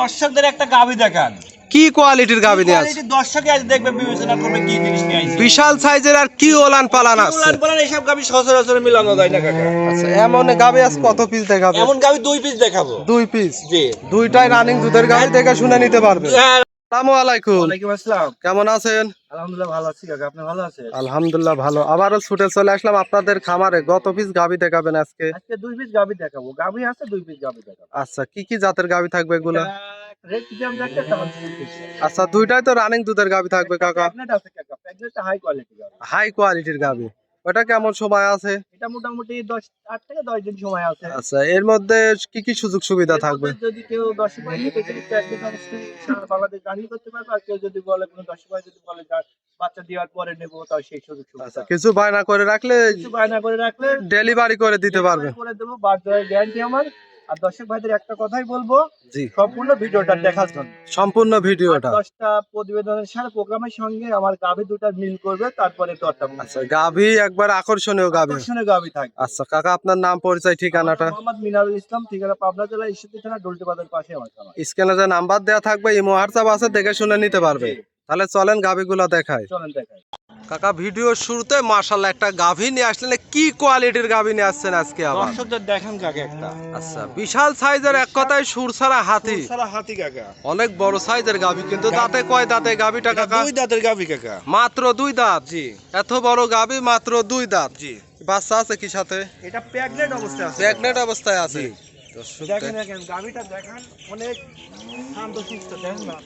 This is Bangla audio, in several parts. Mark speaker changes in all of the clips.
Speaker 1: দর্শকদের একটা গাভী দেখান,
Speaker 2: কি কোয়ালিটির গাভী নিয়ে আছে?
Speaker 1: কোয়ালিটি দর্শকই আজ দেখবে, বিবেচনা করবে কি জিনিস নিয়ে আইছে।
Speaker 2: বিশাল সাইজের আর কি ওলান পালান আছে।
Speaker 1: উলান পালান এইসব গাভী সচরাচর মিলানো যায় না কাকা।
Speaker 2: আচ্ছা, এমন গাভী আজ কত পিস দেখাবে?
Speaker 1: এমন গাভী 2 পিস দেখাবো।
Speaker 2: 2 পিস,
Speaker 1: জি,
Speaker 2: দুইটাই রানিং দুধের গাভী, দেখে শুনে নিতে পারবে। আসসালামু আলাইকুম।
Speaker 1: ওয়ালাইকুম আসসালাম।
Speaker 2: কেমন আছেন?
Speaker 1: আলহামদুলিল্লাহ ভালো আছি কাকা, আপনি ভালো আছেন?
Speaker 2: আলহামদুলিল্লাহ ভালো। আবারও ছুটে চলে আসলাম আপনাদের খামারে। কত পিস গাভী দেখাবেন আজকে?
Speaker 1: আজকে 2 পিস গাভী দেখাবো। গাভী আছে 2 পিস গাভী দেখাবো।
Speaker 2: আচ্ছা, কি কি জাতের গাভী থাকবে এগুলা?
Speaker 1: রেড চিটাম দেখতে কেমন পিস?
Speaker 2: আচ্ছা, দুইটাই তো রানিং দুধের গাভী থাকবে কাকা।
Speaker 1: প্রেগনেন্ট আছে কাকা, প্রেগনেন্ট হাই কোয়ালিটি গাভী।
Speaker 2: হাই কোয়ালিটির গাভী। ওটা কেমন সময় আছে?
Speaker 1: এটা মোটামুটি 8 থেকে 10 দিন সময় আছে।
Speaker 2: আচ্ছা, এর মধ্যে কি কি সুযোগ সুবিধা থাকবে?
Speaker 1: যদি কেউ 10 ভাই থেকে সারা বাংলাদেশ জার্নি করতে পারবে, আর কেউ যদি বলে কোনো 10 ভাই যদি বলে বাচ্চা দেওয়ার পরে নেবো, তাও সেই সুযোগ
Speaker 2: আচ্ছা,
Speaker 1: সুবিধা।
Speaker 2: কিছু বায়না করে রাখলে
Speaker 1: কিছু বায়না করে রাখলে
Speaker 2: ডেলিভারি করে দিতে পারবে।
Speaker 1: করে দেবো, বার দেওয়ার গ্যারান্টি আমার। আর দর্শক ভাইদের একটা কথাই বলবো,
Speaker 2: জি,
Speaker 1: সম্পূর্ণ ভিডিওটা দেখার জন্য।
Speaker 2: সম্পূর্ণ ভিডিওটা।
Speaker 1: 10টা প্রতিবেদনের সাথে প্রোগ্রামের সঙ্গে আমার গাভী দুটা মিল করবে, তারপরে দরদাম।
Speaker 2: আচ্ছা, গাভী একবার আকর্ষণীয় গাভী।
Speaker 1: আকর্ষণীয় গাভী থাকবে।
Speaker 2: আচ্ছা কাকা, আপনার নাম পরিচয় ঠিকানাটা?
Speaker 1: মোহাম্মদ মিনারুল ইসলাম, ঠিকানা পাবনা জেলা ঈশ্বরদী থানা ডলটি বাজার পাশে আমার খামার।
Speaker 2: স্ক্রিনে যে নাম্বার দেওয়া থাকবে, ইমো হোয়াটসঅ্যাপ আছে, দেখে শুনে নিতে পারবে। তাহলে চলেন গাভীগুলো দেখাই।
Speaker 1: চলেন দেখাই।
Speaker 2: কাকা, ভিডিওর শুরুতে মাশাআল্লাহ একটা গাভী নিয়ে আসলেন। কি কোয়ালিটির গাভী নিয়ে আসছেন আজকে আবার?
Speaker 1: দর্শকদের দেখান কাকা একটা।
Speaker 2: আচ্ছা, বিশাল সাইজের, এক কথায় সুরসারা হাতি।
Speaker 1: সারা হাতি কাকা।
Speaker 2: অনেক বড় সাইজের গাভী, কিন্তু দাঁতে কয় দাঁতে গাভীটা কাকা?
Speaker 1: 2 দাঁতের গাভী কাকা।
Speaker 2: মাত্র 2 দাঁত?
Speaker 1: জি।
Speaker 2: এত বড় গাভী মাত্র 2 দাঁত?
Speaker 1: জি।
Speaker 2: বাচ্চা আছে কি সাথে?
Speaker 1: এটা প্রেগনেন্ট অবস্থায় আছে।
Speaker 2: প্রেগনেন্ট অবস্থায় আছে।
Speaker 1: দেখেন দেখেন গাভীটা দেখান, অনেক শান্তশিষ্ট, দেখেন না,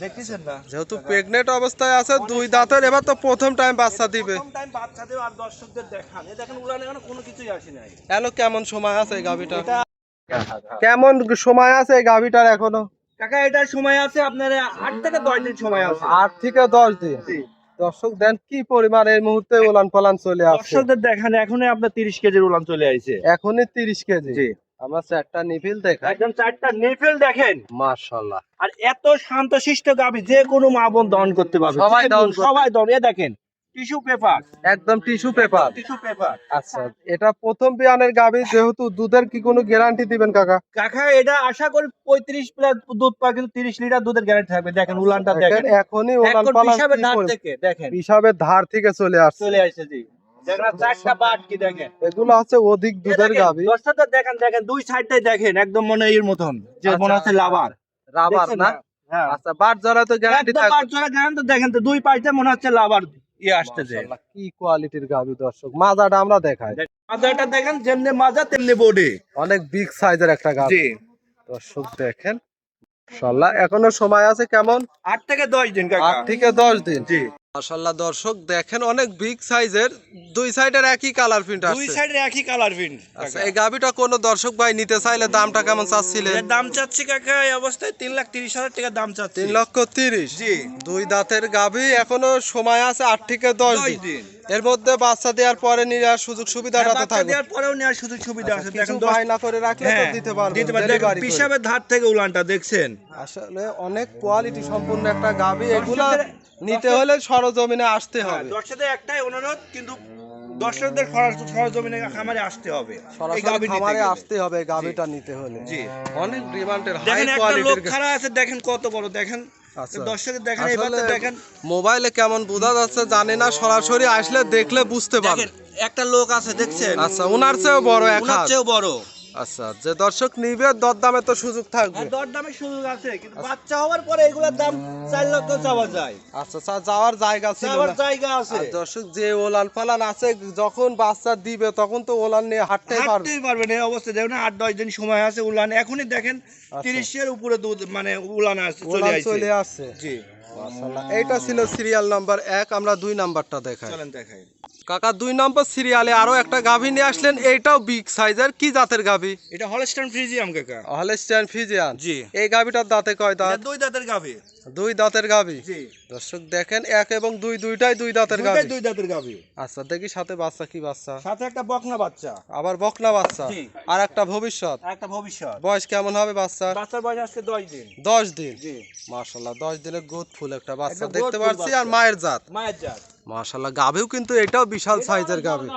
Speaker 1: দেখতেছেন না?
Speaker 2: যেহেতু প্রেগনেন্ট অবস্থায় আছে, 2 দাঁতের, এবার তো প্রথম টাইম বাচ্চা দিবে।
Speaker 1: প্রথম টাইম বাচ্চা দেব। আর দর্শকদের দেখান, এই দেখেন উড়ানে এখনো কোনো কিছুই আসে নাই।
Speaker 2: এলো কেমন সময় আছে এই গাভীটা?
Speaker 1: এটা
Speaker 2: কেমন সময় আছে এই গাভীটার এখনো?
Speaker 1: কাকা এটার সময় আছে আপনার 8 থেকে 10 দিন সময় আছে।
Speaker 2: 8 থেকে 10 দিন। দর্শক দেন কি পরিমাণ এই মুহূর্তে উলান পালান চলে আসছে।
Speaker 1: দর্শকদের দেখান, এখনই আপনার 30 কেজির উলান চলে আইছে।
Speaker 2: এখনই 30 কেজি।
Speaker 1: জি।
Speaker 2: আমরা 4টা নিফিল দেখাই।
Speaker 1: একদম 4টা নেফেল দেখেন।
Speaker 2: মাশাআল্লাহ।
Speaker 1: আর এত শান্তশিষ্ট গাভী যে কোনো মা বোন দহন করতে পারবে।
Speaker 2: সবাই দহন করতে-
Speaker 1: সবাই দহন। এ দেখেন টিস্যু পেপার,
Speaker 2: একদম টিস্যু পেপার।
Speaker 1: Tissue paper.
Speaker 2: আচ্ছা, এটা প্রথম বিয়ানের গাভী, যেহেতু দুধের কি কোনো গ্যারান্টি দিবেন কাকা?
Speaker 1: কাকা এটা আশা করি 35 প্লাস দুধ পায়, কিন্তু 30 লিটার দুধের গ্যারান্টি থাকবে। দেখেন উলানটা দেখেন,
Speaker 2: এখনই উলান
Speaker 1: এখন
Speaker 2: পালান
Speaker 1: পিসাবের
Speaker 2: কি
Speaker 1: ধার
Speaker 2: পরি-
Speaker 1: থেকে দেখেন,
Speaker 2: পিসাবের ধার থেকে চলে আসছে।
Speaker 1: চলে আসছে। জি, দেখেন 4টা বাট কি দেখেন।
Speaker 2: এগুলো হচ্ছে অধিক দুধের গাভী।
Speaker 1: দর্শকদের দেখেন, দেখেন দুই সাইডটাই দেখেন, একদম মনে এর মতন যে মনে হচ্ছে লাভার।
Speaker 2: রাবার
Speaker 1: দেখছেন
Speaker 2: না?
Speaker 1: হ্যাঁ,
Speaker 2: আচ্ছা, বাট জরা তো গ্যারান্টি
Speaker 1: একদম
Speaker 2: থাকবে।
Speaker 1: বাট জোড়া গ্যারান্টি দেখেন, তো দুই পাইতে মনে হচ্ছে লাভার আসতেছে।
Speaker 2: মাশাআল্লাহ, কি কোয়ালিটির গাভী দর্শক। মাজাটা আমরা দেখাই।
Speaker 1: মাজাটা দেখেন, যেমনি মাজা তেমনি বডি।
Speaker 2: অনেক বিগ সাইজের একটা গাভী।
Speaker 1: জি,
Speaker 2: দর্শক দেখেন, মাশাআল্লাহ এখনো সময় আছে কেমন?
Speaker 1: 8 থেকে 10 দিন কাকা।
Speaker 2: 8 থেকে 10 দিন।
Speaker 1: জি,
Speaker 2: মাশাআল্লাহ দর্শক দেখেন, অনেক বিগ সাইজের, দুই সাইডের একই কালার প্রিন্ট
Speaker 1: দুই
Speaker 2: আছে।
Speaker 1: সাইডে একই কালার প্রিন্ট।
Speaker 2: আচ্ছা, এই গাভীটা কোন দর্শক ভাই নিতে চাইলে দামটা কেমন চাচ্ছিলেন?
Speaker 1: এর দাম চাচ্ছি কাকা এই অবস্থায় 3,30,000 টাকা দাম চাচ্ছি।
Speaker 2: 3,30,000।
Speaker 1: জি,
Speaker 2: দুই দাঁতের গাভী, এখনো সময় আছে 8 থেকে 10
Speaker 1: 10
Speaker 2: দিন।
Speaker 1: দিন।
Speaker 2: এর মধ্যে বাচ্চা দেওয়ার পরে নেওয়ার সুযোগ সুবিধাটা তো
Speaker 1: বাচ্চা
Speaker 2: থাকবে।
Speaker 1: দেওয়ার পরেও নেওয়ার সুযোগ সুবিধা আছে।
Speaker 2: কিছু
Speaker 1: দেখেন
Speaker 2: বায়না করে রাখলে তো দিতে পারবে,
Speaker 1: দিতে পারবে। দেখেন
Speaker 2: ডেলিভারি করে।
Speaker 1: পিসাবের ধার থেকে উলানটা দেখছেন।
Speaker 2: আসলে অনেক কোয়ালিটি সম্পূর্ণ একটা গাভী। এগুলা নিতে হলে সরজমিনে আসতে হবে।
Speaker 1: দর্শকদের একটাই অনুরোধ, কিন্তু দর্শকদের সরজমিনে খামারে আসতে হবে। এই
Speaker 2: সরাসরি
Speaker 1: গাভী নিতে
Speaker 2: খামারে
Speaker 1: গেলে।
Speaker 2: আসতে হবে এই গাভীটা নিতে হলে।
Speaker 1: জি,
Speaker 2: অনেক ডিমান্ডের হাই
Speaker 1: দেখেন একটা লোক
Speaker 2: কোয়ালিটির।
Speaker 1: খাড়া আছে, দেখেন কত বড়, দেখেন
Speaker 2: আচ্ছা,
Speaker 1: দর্শকের দেখেন, এবার
Speaker 2: আসলে
Speaker 1: দেখেন
Speaker 2: মোবাইলে কেমন বোঝা যাচ্ছে জানি না, সরাসরি আসলে দেখলে বুঝতে
Speaker 1: দেখেন
Speaker 2: পারবেন।
Speaker 1: একটা লোক আছে দেখছেন,
Speaker 2: আচ্ছা, উনার চেয়েও বড় এক
Speaker 1: ওনার
Speaker 2: হাত।
Speaker 1: চেয়েও বড়।
Speaker 2: আচ্ছা, যে দর্শক নিবে দরদামে তো সুযোগ থাকবে।
Speaker 1: আর দরদামের সুযোগ আছে, কিন্তু বাচ্চা হওয়ার পরে এগুলোর দাম 4 লক্ষ চাওয়া যায়।
Speaker 2: আচ্ছা, যাওয়ার জায়গা ছিল
Speaker 1: চাওয়ার
Speaker 2: না।
Speaker 1: জায়গা আছে।
Speaker 2: আর দর্শক যে ওলান পালান আছে, যখন বাচ্চা দিবে তখন তো ওলান নিয়ে হাঁটতেই পারবে।
Speaker 1: হাঁটতেই পারবেন এই অবস্থায়। দেখুন 8-10 দিন সময় আছে উলান, এখনই দেখেন 30 এর উপরে দুধ মানে উলান আসছে, চলে
Speaker 2: ওলান
Speaker 1: আসছে।
Speaker 2: চলে আসছে।
Speaker 1: জি,
Speaker 2: মাশাআল্লাহ, এইটা ছিল সিরিয়াল নাম্বার 1। আমরা 2 নাম্বারটা দেখাই।
Speaker 1: চলেন দেখাই।
Speaker 2: কাকা, 2 নম্বর সিরিয়ালে আরো একটা গাভী নিয়ে আসলেন। এইটাও বিগ সাইজের। কি জাতের গাভী?
Speaker 1: এটা হলস্টাইন ফ্রিজিয়াম কাকা।
Speaker 2: Holstein Friesian.
Speaker 1: জি।
Speaker 2: এই গাভীটার দাঁতে কয় দাঁত?
Speaker 1: এটা 2 দাঁতের গাভী।
Speaker 2: 2 দাঁতের গাভী।
Speaker 1: জি,
Speaker 2: দর্শক দেখেন, 1 এবং 2 দুইটাই 2 দাঁতের গাভী।
Speaker 1: 2 দাঁতের গাভী।
Speaker 2: আচ্ছা, দেখি সাথে বাচ্চা কি বাচ্চা?
Speaker 1: সাথে একটা বকনা বাচ্চা।
Speaker 2: আবার বকনা বাচ্চা।
Speaker 1: জি।
Speaker 2: আর একটা ভবিষ্যৎ।
Speaker 1: আর একটা ভবিষ্যৎ।
Speaker 2: বয়স কেমন হবে বাচ্চার?
Speaker 1: বাচ্চার বয়স আজকে 10 দিন।
Speaker 2: 10 দিন।
Speaker 1: জি,
Speaker 2: মাশাআল্লাহ, 10 দিনের গোদ ফুল একটা বাচ্চা
Speaker 1: একটা
Speaker 2: দেখতে
Speaker 1: গোদ ফুল
Speaker 2: পাচ্ছি। আর
Speaker 1: বাচ্চা।
Speaker 2: মায়ের জাত।
Speaker 1: মায়ের জাত।
Speaker 2: মাশাআল্লাহ, গাভীও কিন্তু এটাও বিশাল সাইজের গাভী।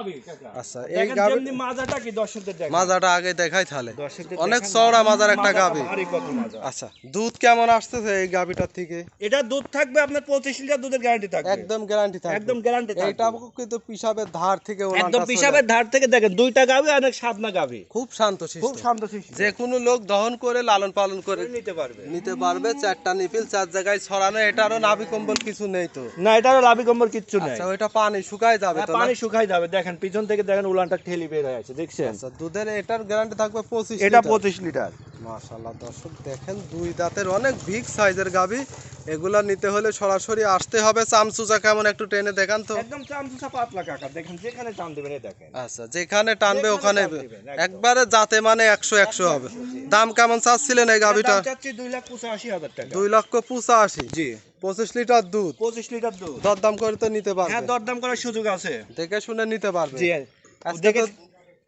Speaker 2: আচ্ছা, এই
Speaker 1: দেখেন
Speaker 2: গাভী
Speaker 1: যেমনি মাজাটা কি দর্শকদের দেখেন।
Speaker 2: মাজাটা আগে দেখাই তাহলে।
Speaker 1: দর্শকদের
Speaker 2: অনেক
Speaker 1: দেখেন,
Speaker 2: চওড়া মাজার একটা
Speaker 1: মাজাটা
Speaker 2: গাভী।
Speaker 1: ভারী কত মাজা।
Speaker 2: আচ্ছা, দুধ কেমন আসতেছে এই গাভীটার থেকে?
Speaker 1: এটা দুধ থাকবে আপনার 25 লিটার দুধের গ্যারান্টি থাকবে।
Speaker 2: একদম গ্যারান্টি থাকবে।
Speaker 1: একদম গ্যারান্টি থাকবে।
Speaker 2: এইটা কিন্তু পিশাবের ধার থেকে
Speaker 1: একদম পিসাবের ধার থেকে দেখেন দুইটা গাভী অনেক সাদনা গাভী।
Speaker 2: খুব শান্তশিষ্ট।
Speaker 1: খুব শান্তশিষ্ট।
Speaker 2: যে কোনো লোক দহন করে লালন পালন করে
Speaker 1: নিতে পারবে।
Speaker 2: নিতে পারবে। চারটা নিপিল চার জায়গায় ছড়ানো, এটারও নাভি কম্বল কিছু নেই তো?
Speaker 1: না, এটারও লাভি কম্বর কিচ্ছু নেই।
Speaker 2: আচ্ছা, ওইটা পানি শুকায় যাবে তো?
Speaker 1: পানি শুকাই যাবে, দেখেন পিছন থেকে দেখেন উলানটা ঠেলি বের হয়ে আছে, দেখছেন?
Speaker 2: আচ্ছা, দুধের এটার গ্যারান্টি থাকবে 25
Speaker 1: এটা
Speaker 2: লিটার।
Speaker 1: 25 লিটার।
Speaker 2: মাশাআল্লাহ, দর্শক দেখেন দুই দাঁতের অনেক বিগ সাইজের গাভী। এগুলা নিতে হলে সরাসরি আসতে হবে। চামচুচা কেমন একটু টেনে দেখান তো।
Speaker 1: একদম চামচুচা পাতলা কাকা, দেখেন যেখানে টান দিবেন এই দেখেন।
Speaker 2: আচ্ছা, যেখানে টানবে
Speaker 1: যেখানে
Speaker 2: ওখানে
Speaker 1: টান দিবেন, একদম।
Speaker 2: একবারে যাতে মানে 100 হবে। দাম কেমন চাচ্ছিলেন এই গাভীটা?
Speaker 1: দাম চাচ্ছি 2,85,000 টাকা।
Speaker 2: 2,85,000।
Speaker 1: জি,
Speaker 2: 25 লিটার দুধ।
Speaker 1: 25 লিটার দুধ।
Speaker 2: দরদাম করে তো নিতে
Speaker 1: হ্যাঁ,
Speaker 2: পারবে।
Speaker 1: দরদাম করার সুযোগ আছে।
Speaker 2: দেখে শুনে নিতে পারবে।
Speaker 1: জি,
Speaker 2: আজকে
Speaker 1: দেখে
Speaker 2: তো-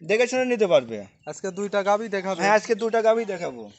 Speaker 1: দেখে শুনে নিতে পারবে।
Speaker 2: আজকে দুইটা গাভী দেখাবে।
Speaker 1: হ্যাঁ, আজকে দুটা গাভী দেখাবো।